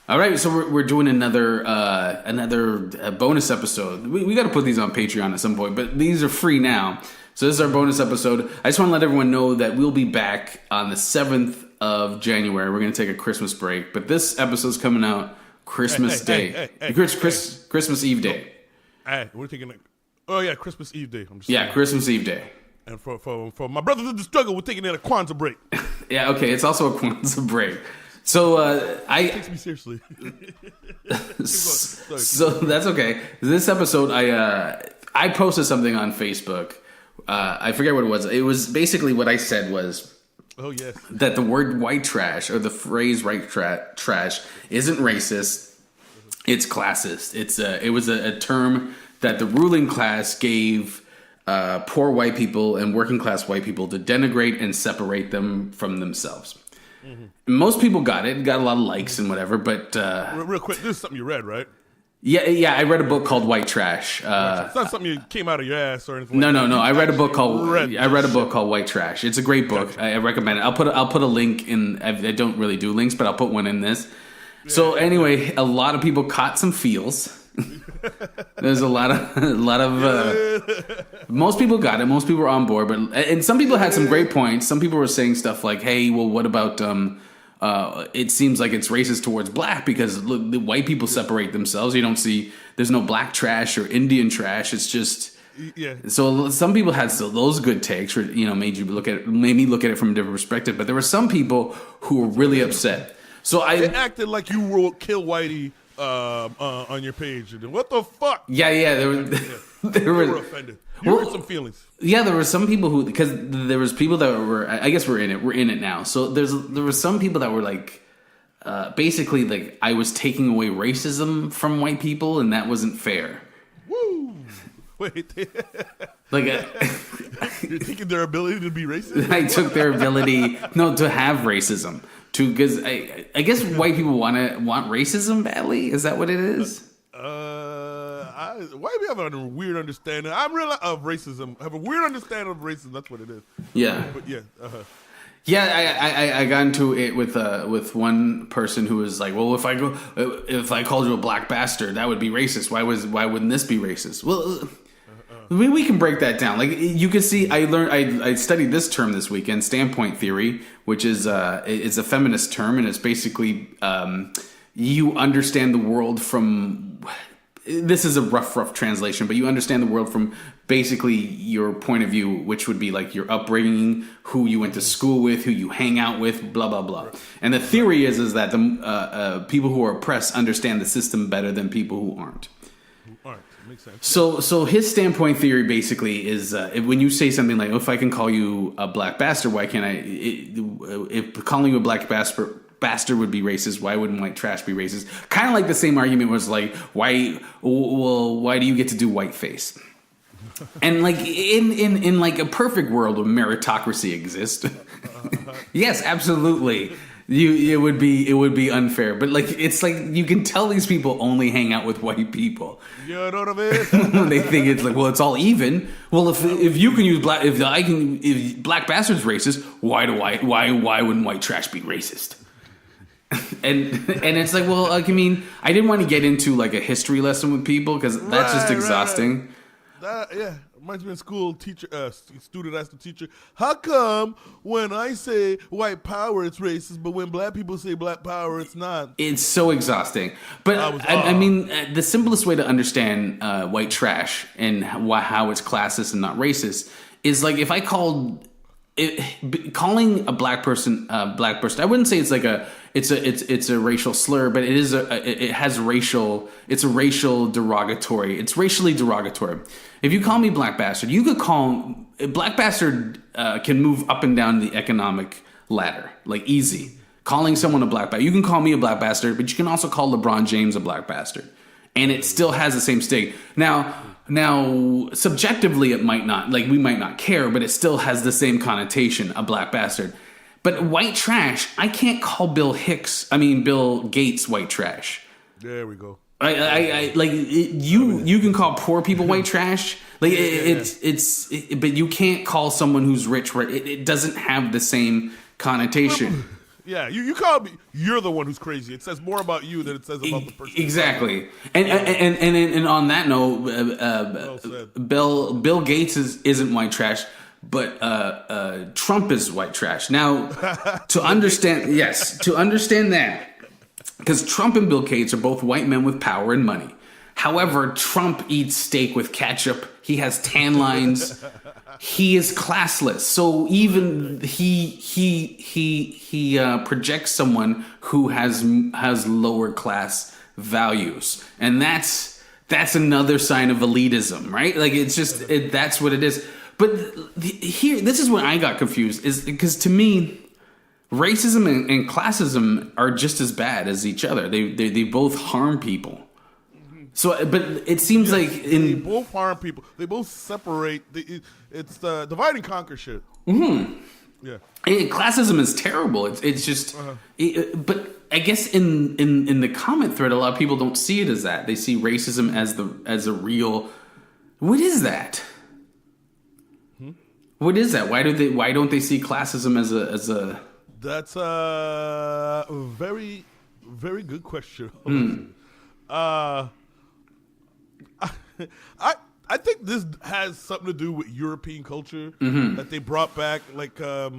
All right, so we're doing another bonus episode. We got to put these on Patreon at some point, but these are free now. So this is our bonus episode. I just want to let everyone know that we'll be back on the 7th of January. We're going to take a Christmas break, but this episode's coming out Christmas Day. Christmas Eve Day. Hey, we're taking Christmas Eve Day. Christmas Eve Day. And for my brothers in the struggle, we're taking a Kwanzaa break. Yeah, okay, it's also a Kwanzaa break. So it takes me seriously. So that's okay. This episode, I posted something on Facebook. I forget what it was. It was basically what I said was, that the word white trash or the phrase white trash isn't racist. It's classist. It was a term that the ruling class gave poor white people and working class white people to denigrate and separate them from themselves. Mm-hmm. Most people got it, got a lot of likes and whatever, but... real quick, this is something you read, right? Yeah, I read a book called White Trash. It's not something you came out of your ass or anything. No. I read a book called White Trash. It's a great book. Gotcha. I recommend it. I'll put a link in. I don't really do links, but I'll put one in this. Yeah, so anyway, a lot of people caught some feels. There's a lot of most people got it. Most people were on board, and some people had some great points. Some people were saying stuff like, "Hey, well, what about it seems like it's racist towards black because look, the white people separate themselves. You don't see there's no black trash or Indian trash. It's just So some people had still those good takes, or made me look at it from a different perspective. But there were some people who were really upset. So it acted like you wrote "Kill Whitey" on your page. What the fuck? Yeah. They were offended. You hurt some feelings. Yeah, there were some people because there was people that were. I guess we're in it now. So there were some people that were like, basically like I was taking away racism from white people, and that wasn't fair. Woo! Wait, like you're taking their ability to be racist? I took their ability to have racism. Because I guess white people want racism badly. Is that what it is? White people have a weird understanding. Of racism. I have a weird understanding of racism. That's what it is. Yeah. But yeah. Yeah, I got into it with one person who was like, well, if I called you a black bastard, that would be racist. Why wouldn't this be racist? Well. We can break that down. Like you can see, I studied this term this weekend, standpoint theory, which is it's a feminist term, and it's basically you understand the world from. This is a rough translation, but you understand the world from basically your point of view, which would be like your upbringing, who you went to school with, who you hang out with, blah blah blah. And the theory is that the people who are oppressed understand the system better than people who aren't. Makes sense. So his standpoint theory basically is when you say something like, if I can call you a black bastard, why can't I? If calling you a black bastard would be racist, why wouldn't white trash be racist? Kind of like the same argument was like, why do you get to do whiteface? And like in like a perfect world where meritocracy exists, yes, absolutely. It would be unfair, but like it's like you can tell these people only hang out with white people. You know what I mean? They think it's like, well, it's all even. Well, if you can use if black bastard's racist, why wouldn't white trash be racist? and it's like, well, like, I mean, I didn't want to get into like a history lesson with people because that's just exhausting. Right. Reminds me in school, student asked the teacher, how come when I say white power, it's racist, but when black people say black power, it's not? It's so exhausting. But I mean, the simplest way to understand white trash and how it's classist and not racist is like if I calling a black person, I wouldn't say it's like it's a racial slur, but it's racially derogatory. If you call me black bastard, you could call black bastard can move up and down the economic ladder like easy. Calling someone a black bastard, you can call me a black bastard, but you can also call LeBron James a black bastard, and it still has the same sting. Now, subjectively, it might not, like we might not care, but it still has the same connotation, a black bastard. But white trash, I can't call Bill Gates white trash. There we go. I like you can call poor people white trash. Like but you can't call someone who's rich. It doesn't have the same connotation. Yeah, you call me. You're the one who's crazy. It says more about you than it says about the person. Exactly. And on that note, Bill Gates isn't white trash, but Trump is white trash. Now, to understand that, because Trump and Bill Gates are both white men with power and money. However, Trump eats steak with ketchup. He has tan lines. He is classless. So even he projects someone who has lower class values, and that's another sign of elitism, right? Like it's just that's what it is. But here, this is where I got confused, is because to me, racism and classism are just as bad as each other. They both harm people. So, but it seems like they both harm people. They both separate. It's the divide and conquer shit. Mm-hmm. Yeah, classism is terrible. It's just, but I guess in the comment thread, a lot of people don't see it as that. They see racism as a real. What is that? What is that? Why don't they see classism as a? That's a very, very good question. I think this has something to do with European culture that they brought back. Like, okay,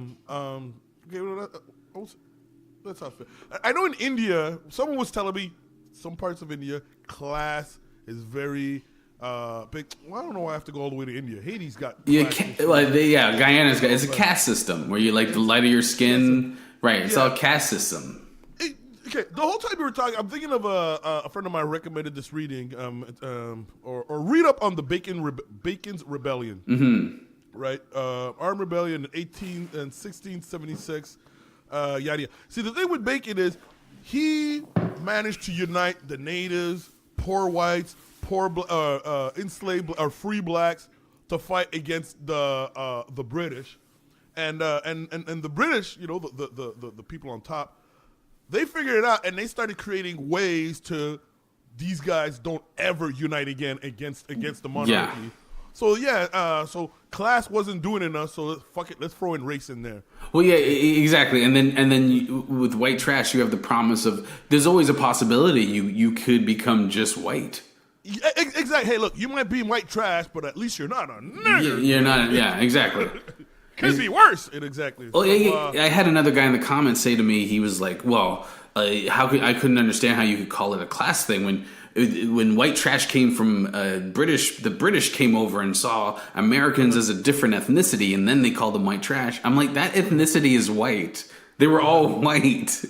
that's not fair. I know in India, someone was telling me some parts of India, class is very big. Well, I don't know why I have to go all the way to India. Haiti's got Guyana's got. It's a caste system where you like the lighter your skin, right? It's all caste system. Okay, the whole time you were talking, I'm thinking of a friend of mine recommended this reading, or read up on the Bacon's Rebellion, right? Armed Rebellion in 1676, yada yada. See, the thing with Bacon is he managed to unite the natives, poor whites, enslaved or free blacks to fight against the British, and the British, you know, the people on top. They figured it out, and they started creating ways to these guys don't ever unite again against the monarchy. Yeah. So so class wasn't doing enough. So fuck it, let's throw in race in there. Well, yeah, exactly. And then with white trash, you have the promise of there's always a possibility you could become just white. Yeah, exactly. Hey, look, you might be white trash, but at least you're not a nigger. You're not. Yeah, exactly. Could be worse. Exactly. Well, I had another guy in the comments say to me, he was like, "Well, I couldn't understand how you could call it a class thing when white trash came from British. The British came over and saw Americans as a different ethnicity, and then they called them white trash. I'm like, that ethnicity is white. They were all white."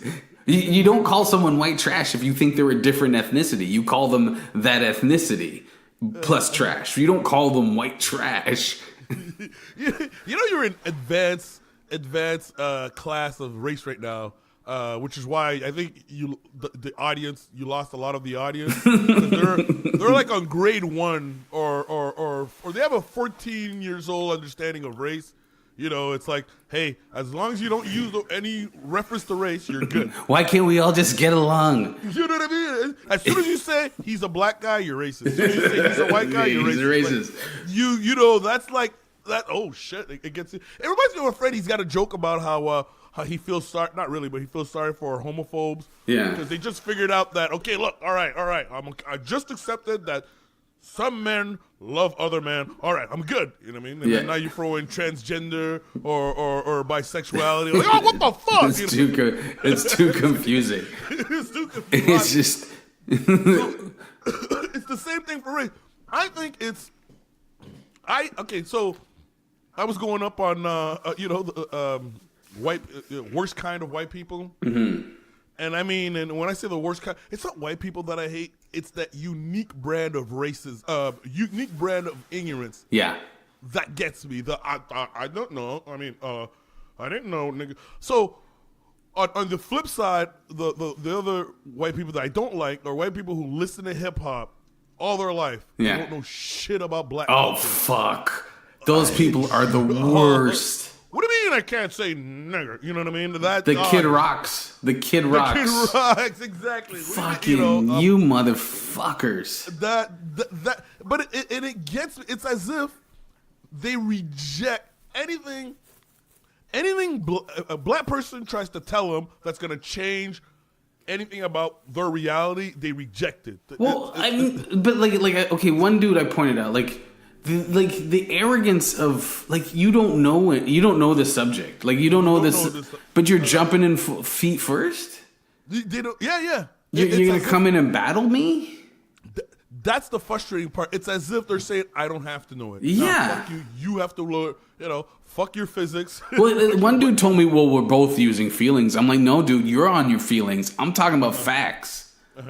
You don't call someone white trash if you think they're a different ethnicity. You call them that ethnicity plus trash. You don't call them white trash. You know you're in advanced class of race right now, which is why I think the audience, you lost a lot of the audience. They're like on grade 1 or they have a 14 years old understanding of race. You know, it's like, hey, as long as you don't use any reference to race, you're good. Why can't we all just get along? You know what I mean? As soon as you say he's a black guy, you're racist. As soon as you say he's a white guy, you're racist. Like, you know, that's like that. Oh shit! It gets. It reminds me of a friend. He's got a joke about how he feels sorry. Not really, but he feels sorry for homophobes. Yeah. Because they just figured out that okay, look, all right. I just accepted that some men love other men. All right, I'm good. You know what I mean? And then now you throw in transgender or bisexuality. Like, oh, what the fuck? It's too good. It's too confusing. It's too confusing. It's just. So, it's the same thing for race. I think it's. So I was going up on white worst kind of white people. Mm-hmm. And I mean, and when I say the worst kind, it's not white people that I hate. It's that unique brand of unique brand of ignorance. Yeah, that gets me. I don't know. I mean, I didn't know, nigga. So on the flip side, the other white people that I don't like are white people who listen to hip hop all their life. Yeah, they don't know shit about black. Oh culture. Fuck, those people are the worst. What do you mean I can't say nigger? You know what I mean? Kid rocks. The Kid Rocks. The Kid Rocks, exactly. Fucking you motherfuckers. But it gets, it's as if they reject anything anything a black person tries to tell them that's going to change anything about their reality, they reject it. Well, I mean, but okay, one dude I pointed out, the arrogance of you don't know it, you don't know the subject, you don't know this, but you're jumping in feet first. They don't, yeah. You're gonna come in and battle me. That's the frustrating part. It's as if they're saying, I don't have to know it. Yeah. No, fuck you. You have to learn, fuck your physics. Well, one dude told me, well, we're both using feelings. I'm like, no, dude, you're on your feelings. I'm talking about facts.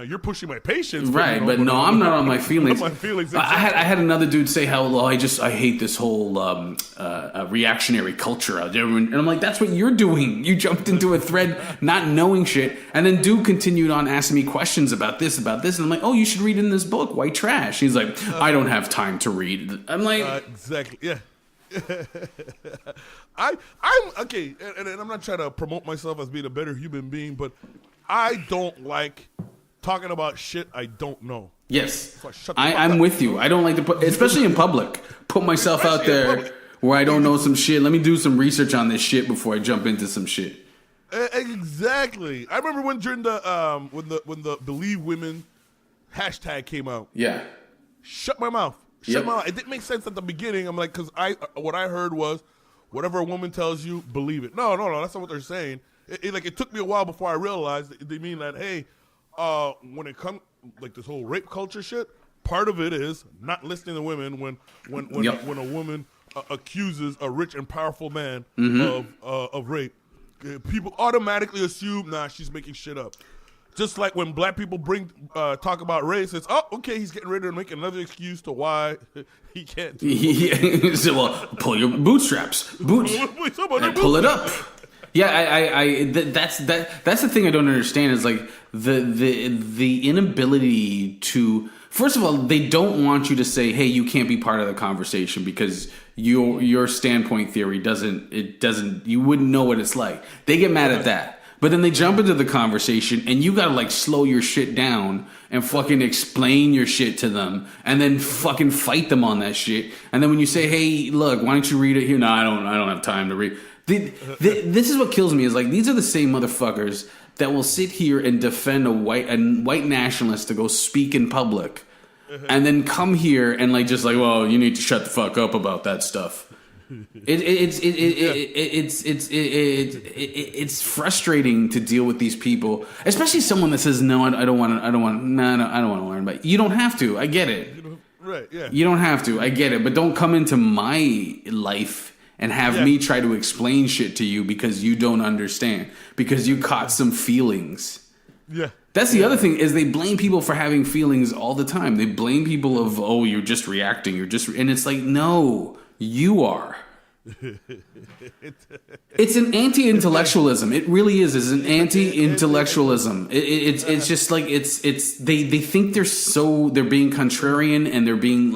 You're pushing my patience. Right, but no, I'm not on my feelings. My feelings exactly. I had another dude say how, I hate this whole reactionary culture out there. And I'm like, that's what you're doing. You jumped into a thread not knowing shit. And then dude continued on asking me questions about this. And I'm like, oh, you should read in this book, White Trash. He's like, I don't have time to read. I'm like... exactly, yeah. I'm okay, and I'm not trying to promote myself as being a better human being, but I don't like talking about shit I don't know. Yes, I'm with you. I don't like to put, especially in public, put myself out there where I don't know some shit. Let me do some research on this shit before I jump into some shit. Exactly. I remember during the when the Believe Women hashtag came out. Yeah. Shut my mouth. Shut my mouth. It didn't make sense at the beginning. I'm like, because what I heard was, whatever a woman tells you, believe it. No, that's not what they're saying. It took me a while before I realized they mean that, hey, when it comes this whole rape culture shit, part of it is not listening to women when a woman accuses a rich and powerful man of rape. People automatically assume, she's making shit up. Just like when black people talk about race, it's, okay, he's getting ready to make another excuse to why he can't do it. So, well, pull your bootstraps. And pull it up. Yeah, that's the thing I don't understand is the inability to. First of all, they don't want you to say, "Hey, you can't be part of the conversation because your standpoint theory doesn't. You wouldn't know what it's like." They get mad at that. But then they jump into the conversation and you gotta slow your shit down and fucking explain your shit to them and then fucking fight them on that shit. And then when you say, hey, look, why don't you read it here? No, I don't have time to read. This is what kills me is these are the same motherfuckers that will sit here and defend a white nationalist to go speak in public and then come here and well, you need to shut the fuck up about that stuff. It's frustrating to deal with these people, especially someone that says no, I don't want to learn. But you don't have to. I get it. Right? Yeah. You don't have to. I get it. But don't come into my life and have me try to explain shit to you because you don't understand because you caught some feelings. Yeah. That's the other thing is they blame people for having feelings all the time. They blame people of you're just reacting. And it's like no. You are. It's an anti-intellectualism. It really is. It's an anti-intellectualism. It's just they think they're being contrarian and they're being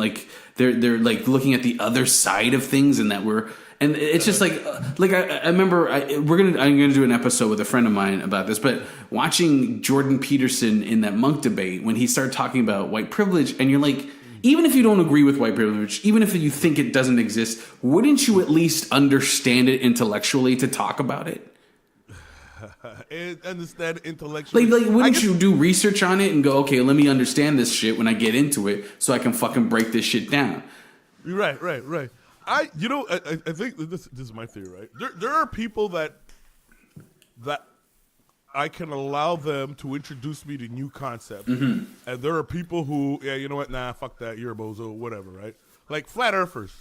they're looking at the other side of things and it's just I remember I'm gonna do an episode with a friend of mine about this, but watching Jordan Peterson in that Monk debate when he started talking about white privilege and you're like. Even if you don't agree with white privilege, even if you think it doesn't exist, wouldn't you at least understand it intellectually to talk about it? And understand it intellectually. Wouldn't you do research on it and go, okay, let me understand this shit when I get into it so I can fucking break this shit down? Right. I think this is my theory, right? There are people that I can allow them to introduce me to new concepts. And there are people who, you know what, fuck that, you're a bozo, whatever, right? Like flat earthers.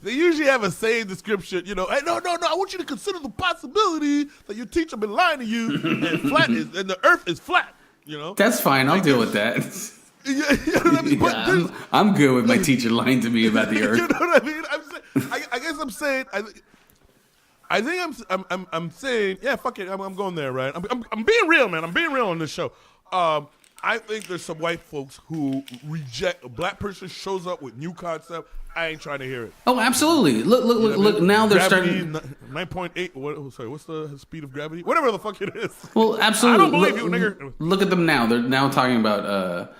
They usually have a saying description, hey, no, I want you to consider the possibility that your teacher been lying to you and the earth is flat, That's fine, I'll deal with that. You know what I mean? But I'm good with my teacher lying to me about the earth. You know what I mean? I guess I'm saying... I think I'm saying, yeah, fuck it, I'm going there, right? I'm being real, man. I'm being real on this show. I think there's some white folks who reject a black person shows up with new concept. I ain't trying to hear it. Oh, absolutely. Look. Now they're gravity, starting 9.8. Sorry, what's the speed of gravity? Whatever the fuck it is. Well, absolutely. I don't believe you, nigger. Look at them now. They're now talking about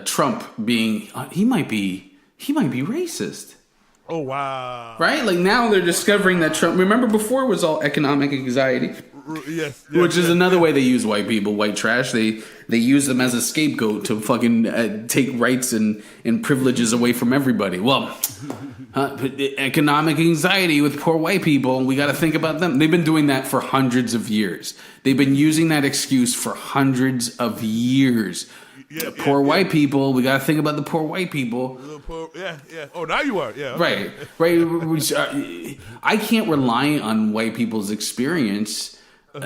Trump being. He might be racist. Oh, wow. Right? Like now they're discovering that Trump. Remember before it was all economic anxiety. Yes, Which is another way they use white people, white trash. They use them as a scapegoat to fucking take rights and privileges away from everybody. Well, economic anxiety with poor white people, we got to think about them. They've been doing that for hundreds of years. They've been using that excuse for hundreds of years. Poor white people, we got to think about the poor white people. Yeah. Oh, now you are. Yeah. Okay. Right. I can't rely on white people's experience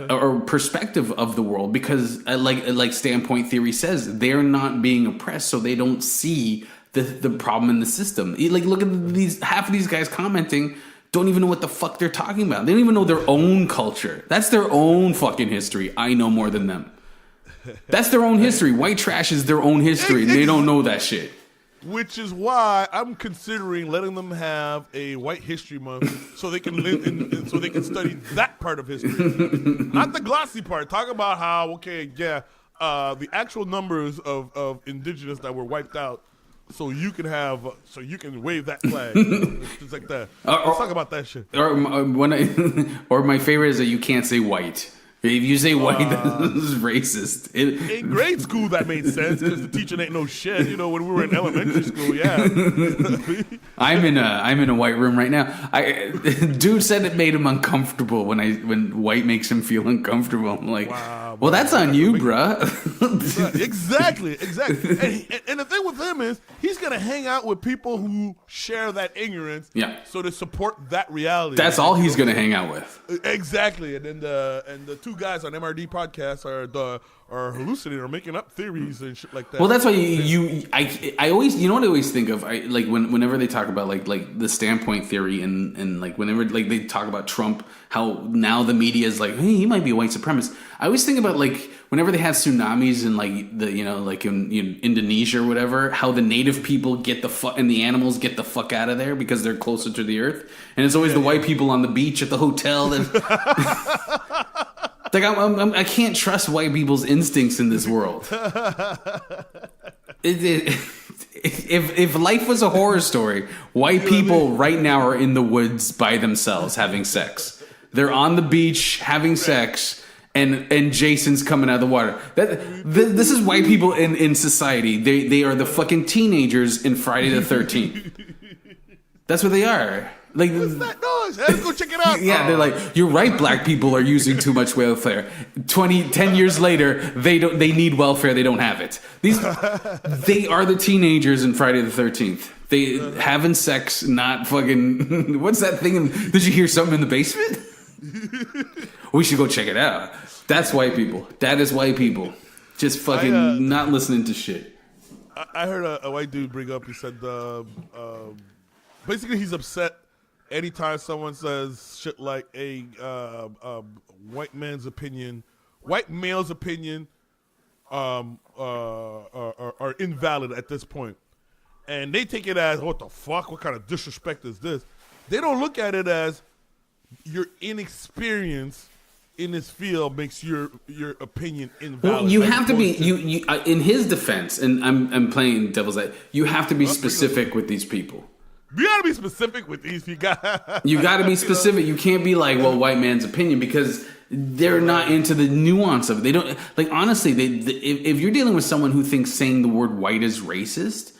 or perspective of the world because, like standpoint theory says, they're not being oppressed, so they don't see the problem in the system. Like, look at these. Half of these guys commenting don't even know what the fuck they're talking about. They don't even know their own culture. That's their own fucking history. I know more than them. That's their own history. White trash is their own history. They don't know that shit. Which is why I'm considering letting them have a White History Month so they can live so they can study that part of history, not the glossy part. Talk about how the actual numbers of indigenous that were wiped out, so you can wave that flag, just like that. Let's talk about that shit. Or my favorite is that you can't say white. If you say white, this is racist. In grade school, that made sense because the teacher ain't no shit. You know, when we were in elementary school, yeah. I'm in a white room right now. Dude said it made him uncomfortable when white makes him feel uncomfortable. I'm like, wow, well, that's on you, bruh. Exactly. And the thing with him is he's gonna hang out with people who share that ignorance. Yeah. So to support that reality. That's all he's gonna hang out with. Exactly. And then the two guys on MRD podcast are hallucinating or making up theories and shit like that. Well, that's why I always, you know what I always think of, whenever they talk about like the standpoint theory and like whenever like they talk about Trump, how now the media is like, hey, he might be a white supremacist. I always think about like whenever they have tsunamis in like the like in Indonesia or whatever, how the native people get the fuck and the animals get the fuck out of there because they're closer to the earth, and it's always the white people on the beach at the hotel that. Like I can't trust white people's instincts in this world. If life was a horror story, white people right now are in the woods by themselves having sex. They're on the beach having sex, and Jason's coming out of the water. This is white people in society. They are the fucking teenagers in Friday the 13th. That's what they are. Like, what's that noise? Let's go check it out. Yeah, they're like, you're right, black people are using too much welfare. 10 years later, they need welfare, they don't have it. They are the teenagers in Friday the 13th. They having sex, not fucking what's that thing? Did you hear something in the basement? We should go check it out. That's white people. That is white people. Just fucking not listening to shit. I heard a white dude bring up, he said basically he's upset anytime someone says shit like a white male's opinion are invalid at this point. And they take it as, what the fuck? What kind of disrespect is this? They don't look at it as your inexperience in this field makes your opinion invalid. Well, you have to be you in his defense, and I'm playing devil's advocate. You have to be specific with these people. You gotta be specific with these. You gotta be specific. You can't be like, well, white man's opinion, because they're not into the nuance of it. They don't like. Honestly, if you're dealing with someone who thinks saying the word white is racist,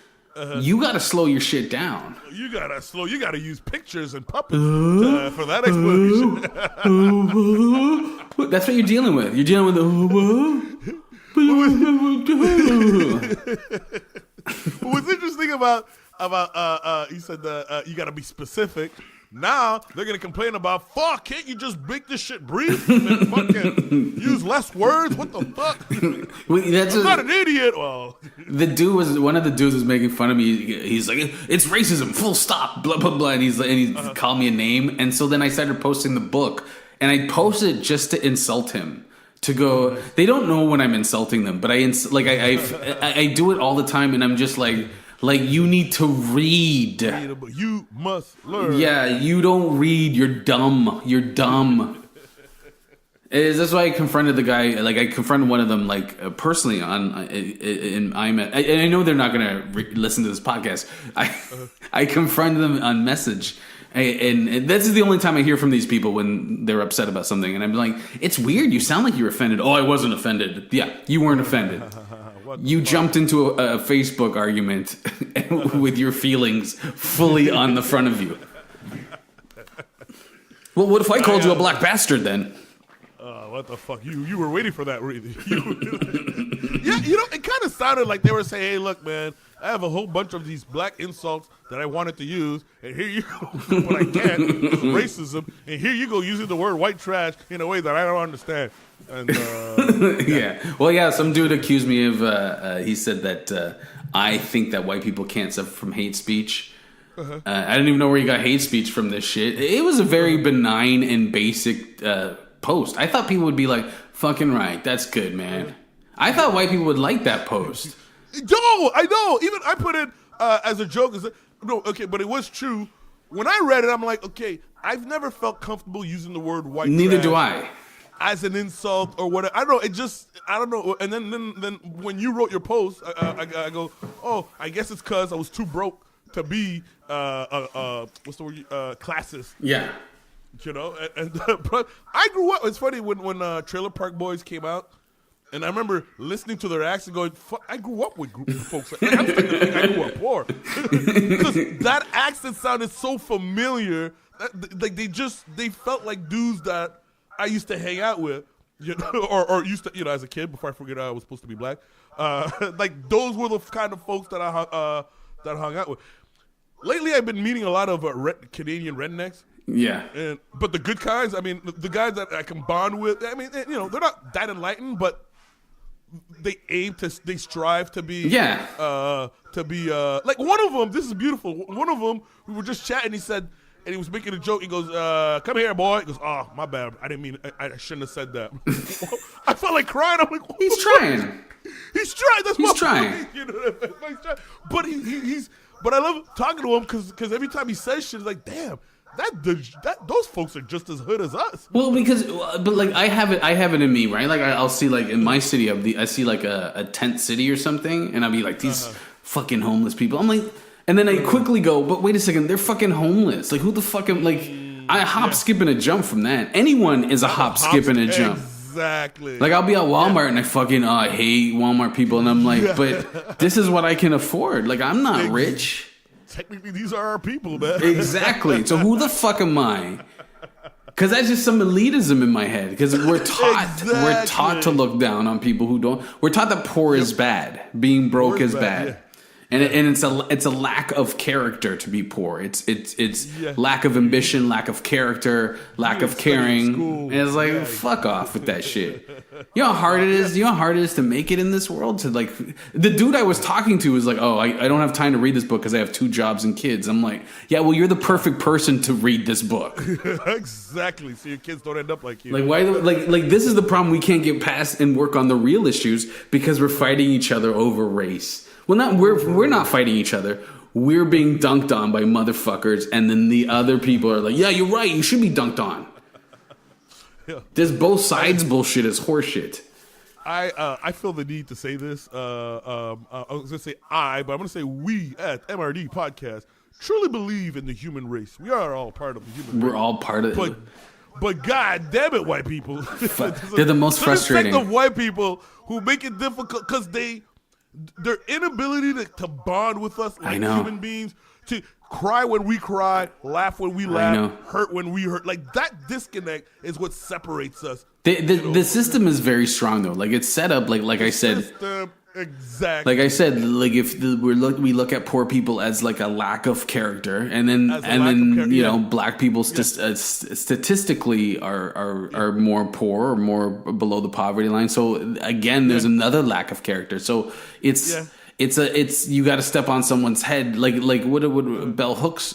you gotta slow your shit down. You gotta use pictures and puppets for that explanation. That's what you're dealing with. You're dealing with. What's interesting about he said you got to be specific. Now they're gonna complain about, fuck, can't you just make this shit brief and fucking use less words? What the fuck? I'm not an idiot. Well, one of the dudes was making fun of me. He's like, it's racism, full stop, blah blah blah, and he called me a name. And so then I started posting the book, and I posted it just to insult him. To go, they don't know when I'm insulting them, but I do it all the time, and I'm just like, you need to read. You must learn. Yeah, you don't read. You're dumb. That's why I confronted the guy. Like, I confronted one of them, like, personally in IMET. And I know they're not going to listen to this podcast. I confronted them on message. And this is the only time I hear from these people when they're upset about something. And I'm like, it's weird. You sound like you're offended. Oh, I wasn't offended. Yeah, you weren't offended. You jumped into a Facebook argument with your feelings fully on the front of you. Well, what if I called you a black bastard then? What the fuck? You were waiting for that, really. Yeah, it kind of sounded like they were saying, hey, look, man, I have a whole bunch of these black insults that I wanted to use, and here you go, but I can't, racism, and here you go using the word white trash in a way that I don't understand. And yeah. Well, yeah, some dude accused me of, he said that I think that white people can't suffer from hate speech. I didn't even know where he got hate speech from this shit. It was a very benign and basic post. I thought people would be like, fucking right, that's good, man. I thought white people would like that post. No, I know. Even I put it as a joke. No, okay, but it was true. When I read it, I'm like, okay, I've never felt comfortable using the word white Neither trash do I. as an insult or whatever. I don't know. I don't know. And then when you wrote your post, I go, oh, I guess it's because I was too broke to be, what's the word, classist. Yeah. You know, but I grew up. It's funny when Trailer Park Boys came out, and I remember listening to their accent, going, "Fuck, I grew up with folks. Like, I'm starting to think I grew up poor because that accent sounded so familiar. Like they felt like dudes that I used to hang out with, you know, or used to, you know, as a kid before I figured out I was supposed to be black. Like those were the kind of folks that I hung out with. Lately, I've been meeting a lot of Canadian rednecks. Yeah. But the good kinds, I mean, the guys that I can bond with, I mean, you know, they're not that enlightened, but they strive to be, like one of them, this is beautiful. One of them, we were just chatting, he said, and he was making a joke, he goes, come here, boy. He goes, oh, my bad, I didn't mean, I shouldn't have said that. I felt like crying. I'm like, he's trying. He's trying. He's trying. You know, he's trying. But but I love talking to him because every time he says shit, it's like, damn. Those folks are just as hood as us. Well, but like I have it in me, right? Like I'll see like in my city, I see like a tent city or something, and I'll be like these fucking homeless people. I'm like, and then I quickly go, but wait a second, they're fucking homeless. Like who the fuck am like? I hop, skip, and a jump from that. Anyone is a hop, skip, and a jump. Exactly. Like I'll be at Walmart and I fucking I hate Walmart people, and I'm like, but this is what I can afford. Like I'm not rich. Technically, these are our people, man. Exactly. So who the fuck am I? Because that's just some elitism in my head. Because we're taught to look down on people who don't. We're taught that poor is bad, being broke is bad. Yeah. And it's a lack of character to be poor. It's lack of ambition, lack of character, lack of caring. And it's like fuck off with that shit. You know how hard it is. You know how hard it is to make it in this world. To like the dude I was talking to was like, oh, I don't have time to read this book because I have 2 jobs and kids. I'm like, yeah, well, you're the perfect person to read this book. Exactly. So your kids don't end up like you. Like why? Like this is the problem. We can't get past and work on the real issues because we're fighting each other over race. Well, we're not fighting each other. We're being dunked on by motherfuckers, and then the other people are like, "Yeah, you're right. You should be dunked on." Yeah. This both sides bullshit is horseshit. I feel the need to say this. I was gonna say but I'm gonna say we at MRD Podcast truly believe in the human race. We are all part of the human race. We're all part of it. But god damn it, white people. They're the most frustrating. There's a sect of white people who make it difficult because their inability to bond with us like human beings, to cry when we cry, laugh when we laugh, hurt when we hurt. Like that disconnect is what separates us. The system is very strong though. Like it's set up like I said. System, exactly. Like I said, like if we look at poor people as like a lack of character, and then you know black people statistically are more poor or more below the poverty line. So again, there's another lack of character. So it's you got to step on someone's head. Like what Bell Hooks,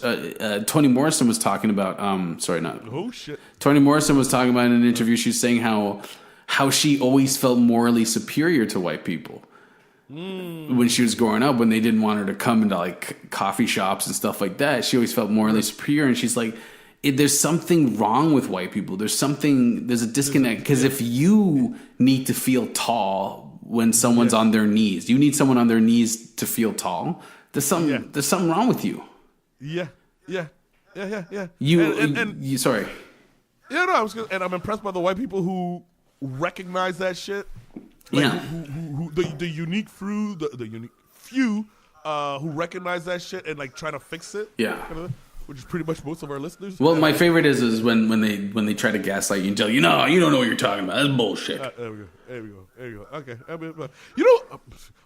Toni Morrison was talking about. Toni Morrison was talking about in an interview. She's saying how she always felt morally superior to white people. When she was growing up, when they didn't want her to come into like coffee shops and stuff like that, she always felt morally superior. And she's like, there's something wrong with white people. There's a disconnect, because if you need to feel tall when someone's on their knees, you need someone on their knees to feel tall. There's something wrong with you. Yeah. You sorry. Yeah, no, and I'm impressed by the white people who recognize that shit. Like, who the unique few, the unique few who recognize that shit and like trying to fix it. Yeah. Which is pretty much most of our listeners. Well, my favorite is when they try to gaslight you and tell you, no, you don't know what you're talking about. That's bullshit. There we go. Okay.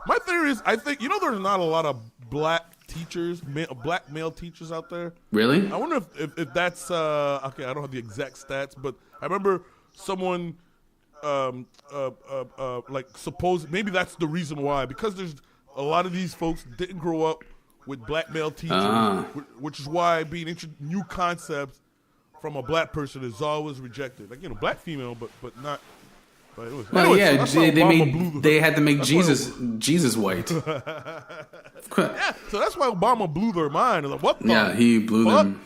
My theory is, I think, there's not a lot of black teachers, black male teachers out there. Really? I wonder if that's okay. I don't have the exact stats, but I remember someone suppose maybe that's the reason why, because there's a lot of these folks didn't grow up with black male teachers, which is why being new concepts from a black person is always rejected. Like, black female, but not. But anyway, they had to make Jesus white. Yeah, so that's why Obama blew their mind. Like, what the? Yeah, he blew them.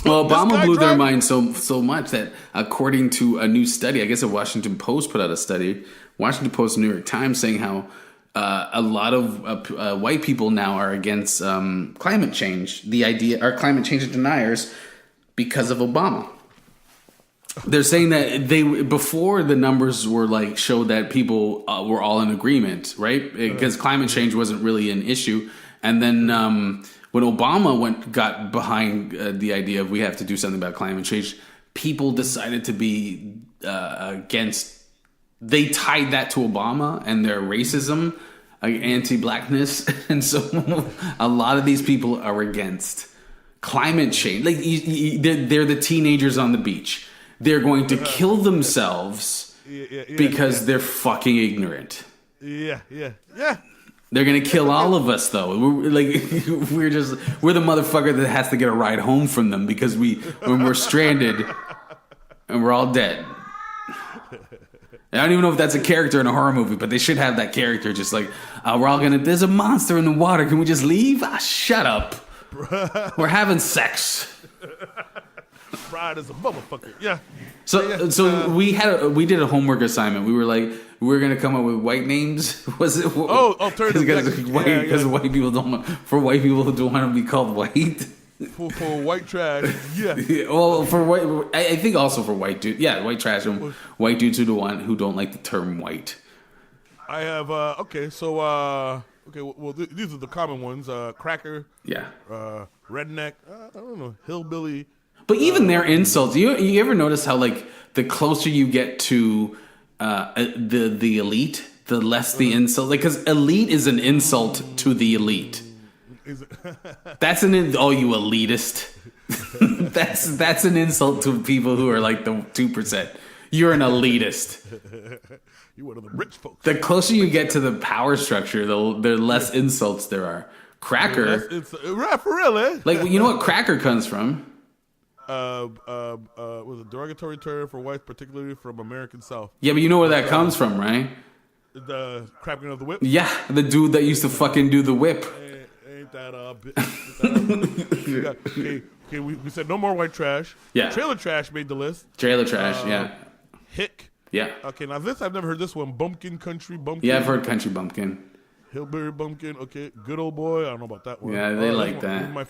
Well, Obama blew their mind so much that, according to a new study, I guess the Washington Post put out a study, Washington Post, New York Times, saying how a lot of white people now are against climate change. The idea are climate change deniers because of Obama. They're saying that before the numbers were showed that people were all in agreement, right? Because climate change wasn't really an issue. And then when Obama got behind the idea of we have to do something about climate change, people decided to be against. They tied that to Obama and their racism, anti-blackness, and so a lot of these people are against climate change. Like they're the teenagers on the beach. They're going to kill themselves because they're fucking ignorant. Yeah. They're gonna kill all of us, though. We're the motherfucker that has to get a ride home from them because when we're stranded and we're all dead. I don't even know if that's a character in a horror movie, but they should have that character. Just like there's a monster in the water. Can we just leave? Shut up. We're having sex. Fried as a motherfucker. Yeah. So we did a homework assignment. We were like, we're gonna come up with white names. Was it? Alternative. Because white people don't want to be called white. For white trash. Yeah. Well, for white, I think also for white dude. Yeah, white trash and white dudes who don't like the term white. I have these are the common ones. Cracker. Yeah. Redneck. I don't know. Hillbilly. But even their insults, you ever notice how the closer you get to the elite, the less the insult? Because elite is an insult to the elite. Is it? That's you elitist. that's an insult to people who are like the 2%. You're an elitist. You're one of the rich folks. The closer you get to the power structure, the less insults there are. Cracker. Right, for real, eh? You know what cracker comes from? Was a derogatory term for whites, particularly from American South. Yeah, but you know where that comes from, right? The cracking of the whip? Yeah, the dude that used to fucking do the whip. Ain't that a bit? Okay, we said no more white trash. Yeah. Trailer trash made the list. Trailer trash, yeah. Hick. Yeah. Okay, now this, I've never heard this one. Bumpkin, country bumpkin. Yeah, I've heard country bumpkin. Hillbilly bumpkin, okay. Good old boy, I don't know about that one. Yeah, they like that. My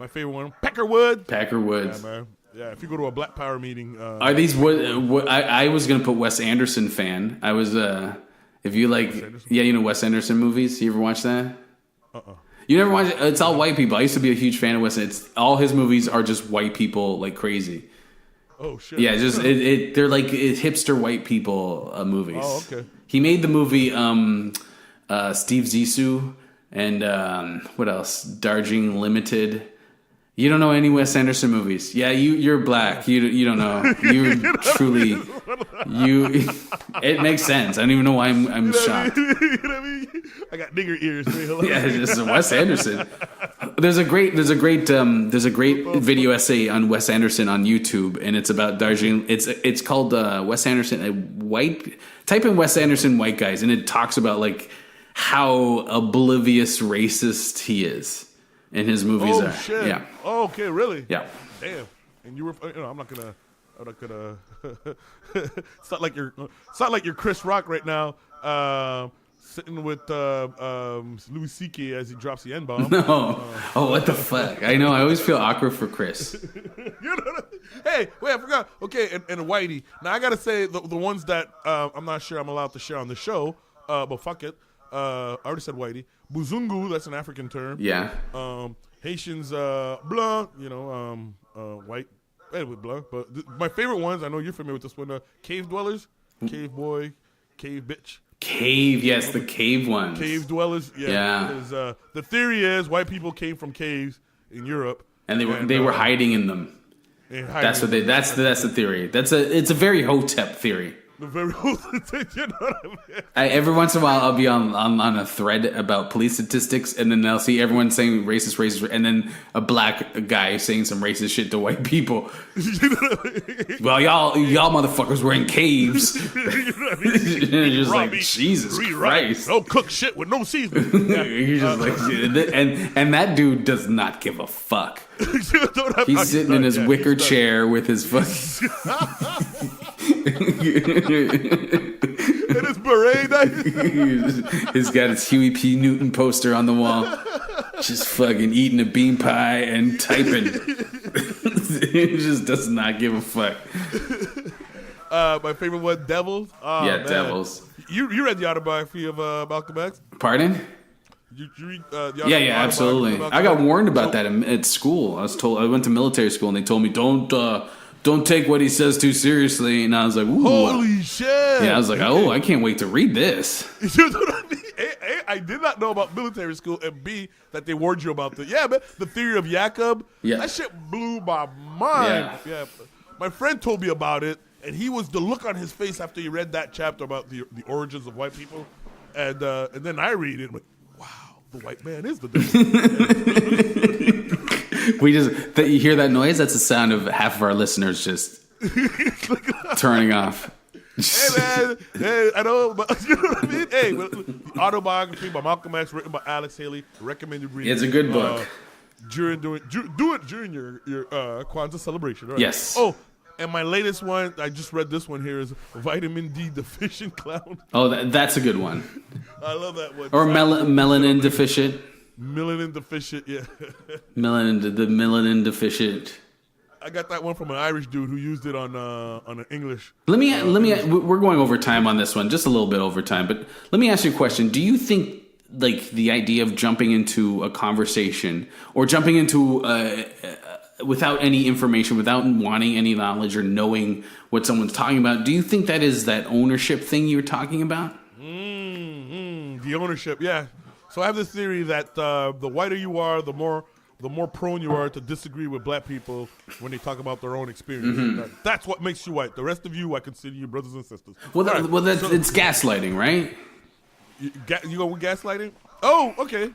favorite one, Peckerwood. Peckerwoods. Yeah, man. Yeah, if you go to a Black Power meeting. Are these what I was going to put Wes Anderson fan. I was, if you like, Wes Anderson movies. You ever watch that? You never watch it? It's all white people. I used to be a huge fan of Wes. All his movies are just white people like crazy. Oh, shit. Yeah, just they're like hipster white people movies. Oh, okay. He made the movie Steve Zissou and what else? Darjeeling Limited. You don't know any Wes Anderson movies. Yeah, you're black. You don't know. You truly it makes sense. I don't even know why I'm shocked. You know what I mean? I got nigger ears. Yeah, it's just Wes Anderson. There's a great video essay on Wes Anderson on YouTube, and it's about Darjeeling. It's called Wes Anderson type in Wes Anderson white guys, and it talks about how oblivious racist he is in his movies. Oh, shit. Yeah. Oh, okay, really? Yeah. Damn. And you were, I'm not gonna. It's not like you're Chris Rock right now, sitting with Louis C.K. as he drops the N-bomb. No. What the fuck? I know. I always feel awkward for Chris. You know what I mean? Hey, wait, I forgot. Okay, and Whitey. Now I gotta say the ones that I'm not sure I'm allowed to share on the show, but fuck it. I already said Whitey. Buzungu, that's an African term. Yeah. Haitians, blanc. White. Anyway, blanc. But my favorite ones, I know you're familiar with this one. Cave dwellers, cave boy, cave bitch. Cave, yes, the cave ones. Cave dwellers, yeah. Because, the theory is white people came from caves in Europe, and they were hiding in them. That's the theory. It's a very Hotep theory. The very you know what I mean? Every once in a while, I'll be on a thread about police statistics, and then I'll see everyone saying racist, and then a black guy saying some racist shit to white people. You know what I mean? Well, y'all motherfuckers were in caves. You know what I mean? And you're just like, Jesus Christ! Don't cook shit with no seasoning. Yeah. You're just like, and that dude does not give a fuck. He's sitting in his wicker chair with his fucking. And his beret. He's got his Huey P. Newton poster on the wall, just fucking eating a bean pie and typing. He just does not give a fuck. My favorite one, Devils. Oh, yeah, man. Devils. You read the autobiography of Malcolm X? Pardon? You read yeah, absolutely. I got warned about that at school. I went to military school, and they told me don't take what he says too seriously. And I was like, ooh. Holy shit. Yeah, I was like, oh, I can't wait to read this. You know what I mean? A, I did not know about military school, and B, that they warned you about the theory of Jacob. Yeah. That shit blew my mind. Yeah. My friend told me about it, and he was the look on his face after he read that chapter about the origins of white people. And then I read it, I'm like, wow, the white man is the devil. You hear that noise? That's the sound of half of our listeners just turning off. Hey man, hey, I know, but you know what I mean? Hey, the autobiography by Malcolm X, written by Alex Haley, recommended reading. It's a good book. Do it during your Kwanzaa celebration. Right? Yes. Oh, and my latest one, I just read this one here, is Vitamin D Deficient Clown. Oh, that's a good one. I love that one. Or melanin deficient. Melanin deficient, yeah. The melanin deficient. I got that one from an Irish dude who used it on an English. Let me. We're going over time on this one, just a little bit over time. But let me ask you a question. Do you think, like, the idea of jumping into a conversation or jumping into without any information, without wanting any knowledge or knowing what someone's talking about, do you think that is that ownership thing you were talking about? The ownership, yeah. So I have this theory that the whiter you are, the more prone you are to disagree with black people when they talk about their own experience. Mm-hmm. That's what makes you white. The rest of you, I consider you brothers and sisters. It's gaslighting, right? You go with gaslighting? Oh, okay.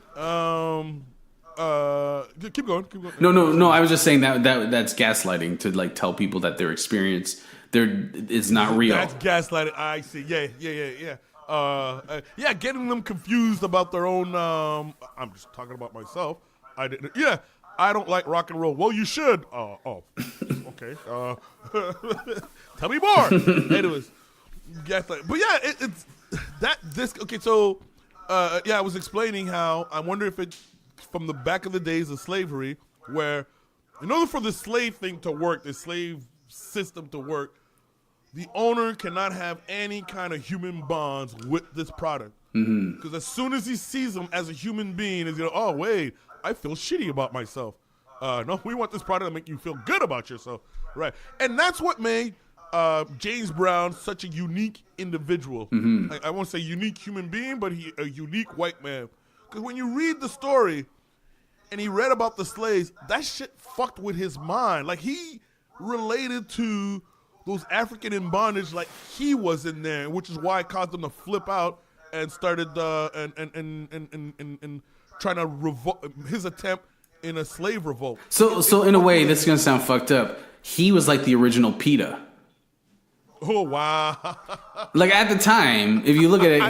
Keep going. No. I was just saying that's gaslighting, to like tell people that their experience is not real. That's gaslighting. I see. Yeah. Getting them confused about their own. I'm just talking about myself. I don't like rock and roll. Well, you should. Okay. Tell me more. Anyways, gaslight. But yeah, it's that this. Okay, so I was explaining how I wonder if it's from the back of the days of slavery, where in order for the slave thing to work, the slave system to work, the owner cannot have any kind of human bonds with this product. Because as soon as he sees them as a human being, he's going, oh, wait, I feel shitty about myself. No, we want this product to make you feel good about yourself. Right. And that's what made James Brown such a unique individual. I won't say unique human being, but a unique white man. Because when you read the story and he read about the slaves, that shit fucked with his mind. Like, he related to those African in bondage like he was in there, which is why it caused him to flip out and started and trying to revolt his attempt in a slave revolt. So in a way, this is gonna sound fucked up. He was like the original PETA. Oh wow! Like at the time, if you look at it,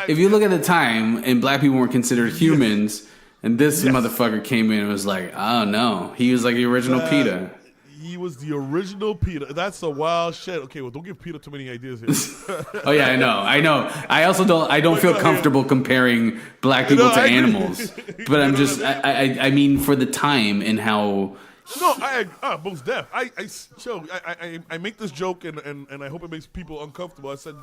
if you look at the time, and black people weren't considered humans, and this motherfucker came in and was like, oh no, he was like the original PETA. He was the original Peter. That's a wild shit. Okay, well, don't give Peter too many ideas here. Oh yeah, I know. I also don't feel comfortable comparing black people to animals. But I'm just, I mean, for the time and how. No, most deaf. I make this joke and I hope it makes people uncomfortable. I said,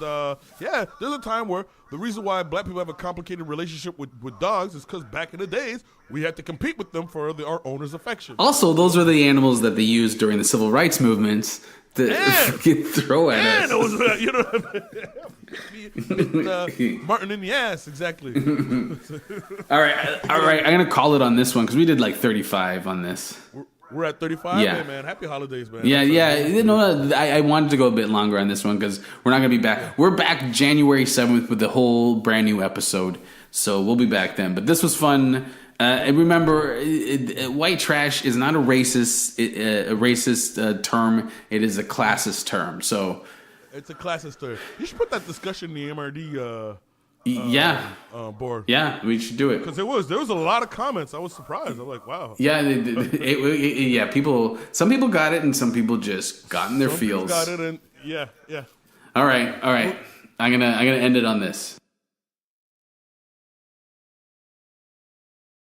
yeah, there's a time where the reason why black people have a complicated relationship with dogs is because back in the days we had to compete with them for our owner's affection. Also, those were the animals that they used during the civil rights movements to throw at us. It was, you know what I mean? Martin in the ass, exactly. All right. I'm gonna call it on this one because we did like 35 on this. We're at 35? Yeah. Hey, man. Happy holidays, man. Yeah. You know, I wanted to go a bit longer on this one because we're not going to be back. We're back January 7th with the whole brand new episode. So we'll be back then. But this was fun. And remember, white trash is not a racist term. It is a classist term. So it's a classist term. You should put that discussion in the MRD board. Yeah, we should do it. Because there was a lot of comments. I was surprised. I'm like, wow. Yeah, some people got it and some people just got in their feels. Got it and yeah. All right. I'm gonna end it on this.